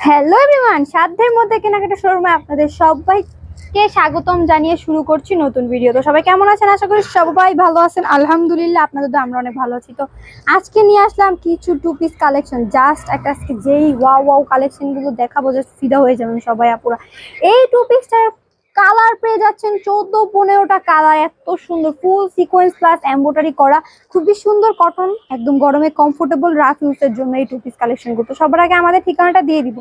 Hello everyone, সাধ্যের মধ্যে কেনাকাটা শোরুমে আপনাদের সবাইকে স্বাগতম জানিয়ে শুরু করছি নতুন ভিডিও। তো সবাই কেমন আছেন? আশা করি সবাই ভালো আছেন। আলহামদুলিল্লাহ, আপনাদের তো আমরা অনেক ভালো আছি। তো আজকে নিয়ে আসলাম কিছু টু পিস কালেকশন। জাস্ট একটা আজকে যেই ওয়াও কালেকশনগুলো দেখাবো, জাস্ট ফিদা হয়ে যাবেন সবাই আপুরা। এই টু পিসটার কালার পেয়ে যাচ্ছেন 14-15টা কালার, এত সুন্দর ফুল সিকোয়েন্স প্লাস এমব্রয়ডারি করা, খুবই সুন্দর কটন, একদম গরমে কমফোর্টেবল রাফ ইউজের জন্য এই টু পিস কালেকশনগুলো। তো সবার আগে আমাদের ঠিকানাটা দিয়ে দিব।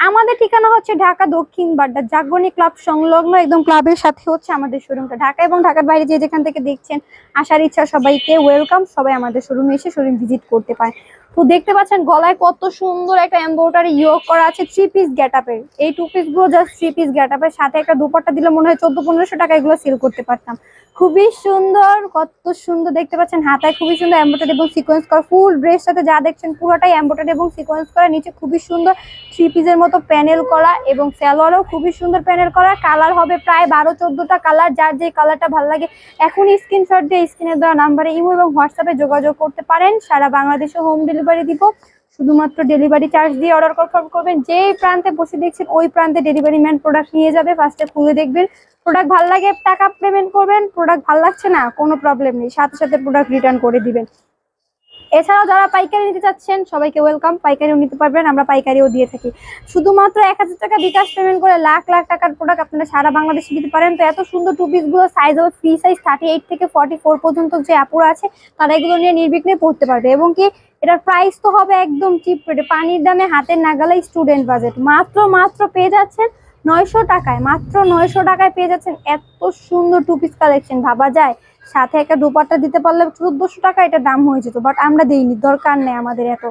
আমাদের ঠিকানা হচ্ছে ঢাকা দক্ষিণ বাড্ডা জাগরণী ক্লাব সংলগ্ন, একদম ক্লাবের সাথে হচ্ছে আমাদের শোরুমটা। ঢাকা এবং ঢাকার বাইরে যে যেখান থেকে দেখছেন, আসার ইচ্ছা সবাইকে ওয়েলকাম। সবাই আমাদের শোরুমে এসে শোরুম ভিজিট করতে পারে। তো দেখতে পাচ্ছেন গলায় কত সুন্দর একটা এমব্রয়ডারি ইয়োগ করা আছে থ্রি পিস গেটআপের। এই টু পিস গুলো জাস্ট থ্রি পিস গেটআপের সাথে একটা দুপাট্টা দিলে মনে হয় 1400-1500 টাকা এগুলো সেল করতে পারতাম। খুবই সুন্দর, কত সুন্দর দেখতে পাচ্ছেন। হাতায় খুবই সুন্দর এমব্রয়ডারি এবং সিকোয়েন্স করা, ফুল ড্রেস সাথে যা দেখছেন পুরোটাই এমব্রয়ডারি এবং সিকোয়েন্স করা। নিচে খুবই সুন্দর থ্রি পিসের মতো প্যানেল করা এবং সালোয়ারও খুবই সুন্দর প্যানেল করা। কালার হবে প্রায় 12-14টা কালার, যার যে কালারটা ভালো লাগে এখন স্ক্রিনশট দিয়ে স্ক্রিনে দেওয়া নাম্বারে ইমো এবং হোয়াটসঅ্যাপে যোগাযোগ করতে পারেন। সারা বাংলাদেশে হোম ডেলিভারি দিব। শুধুমাত্র ডেলিভারি চার্জ দিয়ে অর্ডার কনফার্ম করবেন। যেই প্রান্তে বসে দেখছেন ওই প্রান্তে ডেলিভারি ম্যান প্রোডাক্ট নিয়ে যাবে। ফার্স্টে খুলে দেখবেন, প্রোডাক্ট ভালো লাগে টাকা পেমেন্ট করবেন, প্রোডাক্ট ভালো লাগছে না কোনো প্রবলেম নেই, সাথে সাথে প্রোডাক্ট রিটার্ন করে দিবেন। এছাড়াও যারা পাইকারি নিতে চাচ্ছেন সবাইকে ওয়েলকাম, পাইকারিও নিতে পারবেন, আমরা পাইকারিও দিয়ে থাকি। শুধুমাত্র 1000 টাকা বিকাশ পেমেন্ট করে লাখ লাখ টাকার প্রোডাক্ট আপনারা সারা বাংলাদেশে দিতে পারেন। তো এত সুন্দর টু পিস গুলো সাইজ হবে ফ্রি সাইজ 38 থেকে 44 পর্যন্ত যে আপুরা আছে তারা এগুলো নিয়ে নির্বিঘ্নে পড়তে পারবে। এবং কি এটার প্রাইস তো হবে একদম চিপ রেটে, পানির দামে হাতের নাগালে, স্টুডেন্ট বাজেট। মাত্র পেয়ে যাচ্ছেন 900 টাকায়, মাত্র 900 টাকায় পেয়ে যাচ্ছেন এত সুন্দর টু পিস কালেকশন। ভাবা যায় সাথে একটা দুপাট্টা দিতে পারলে 1400 টাকা এটা দাম হয়ে যেত, বাট আমরা দেইনি, দরকার নেই আমাদের এত।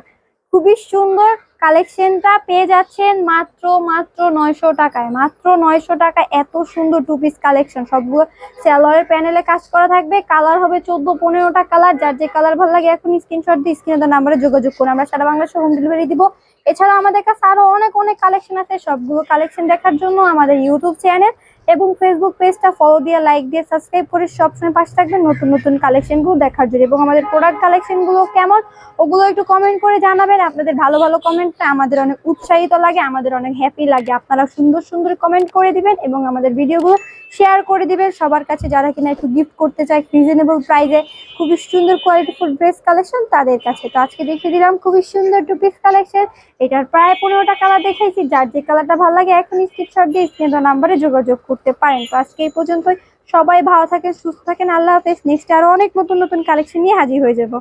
খুবই সুন্দর কালেকশনটা পেয়ে যাচ্ছেন মাত্র 900 টাকায়, মাত্র 900 টাকায় এত সুন্দর টু পিস কালেকশন। সবগুলো সালোয়ারের প্যানেলে কাজ করা থাকবে। কালার হবে 14-15টা কালার, যার যে কালার ভালো লাগে এখন স্ক্রিনশট দিয়ে স্ক্রিনে দেওয়া নাম্বারে যোগাযোগ করুন, আমরা সারা বাংলাদেশে হোম ডেলিভারি দিব। এছাড়া আমাদের কাছে আরো অনেক কালেকশন আছে। সবগুলো কালেকশন দেখার জন্য আমাদের ইউটিউব চ্যানেল এবং ফেসবুক পেজটা ফলো দিয়ে, লাইক দিয়ে, সাবস্ক্রাইব করে সবসময় পাশে থাকবেন নতুন কালেকশনগুলো দেখার জন্য। এবং আমাদের প্রোডাক্ট কালেকশনগুলো কেমন ওগুলো একটু কমেন্ট করে জানাবেন। আপনাদের ভালো কমেন্টটা আমাদের অনেক উৎসাহিত লাগে, আমাদের অনেক হ্যাপি লাগে। আপনারা সুন্দর কমেন্ট করে দিবেন এবং আমাদের ভিডিওগুলো শেয়ার করে দিবেন সবার কাছে, যারা কিনা একটু গিফট করতে চায় রিজনেবল প্রাইসে খুবই সুন্দর কোয়ালিটিফুল ড্রেস কালেকশন তাদের কাছে। তো আজকে দেখিয়ে দিলাম খুবই সুন্দর টু পিস কালেকশন। এটার প্রায় 15টা কালার দেখাইছি, যার যে কালারটা ভালো লাগে এখন স্ক্রিনশট দিয়ে স্ক্রিনে নাম্বারে যোগাযোগ করতে পারেন। তো আজকে এই পর্যন্তই, সবাই ভালো থাকেন, সুস্থ থাকেন, আল্লাহ হাফেজ। নেক্সট আরো অনেক নতুন কালেকশন নিয়ে হাজির হয়ে যাবো।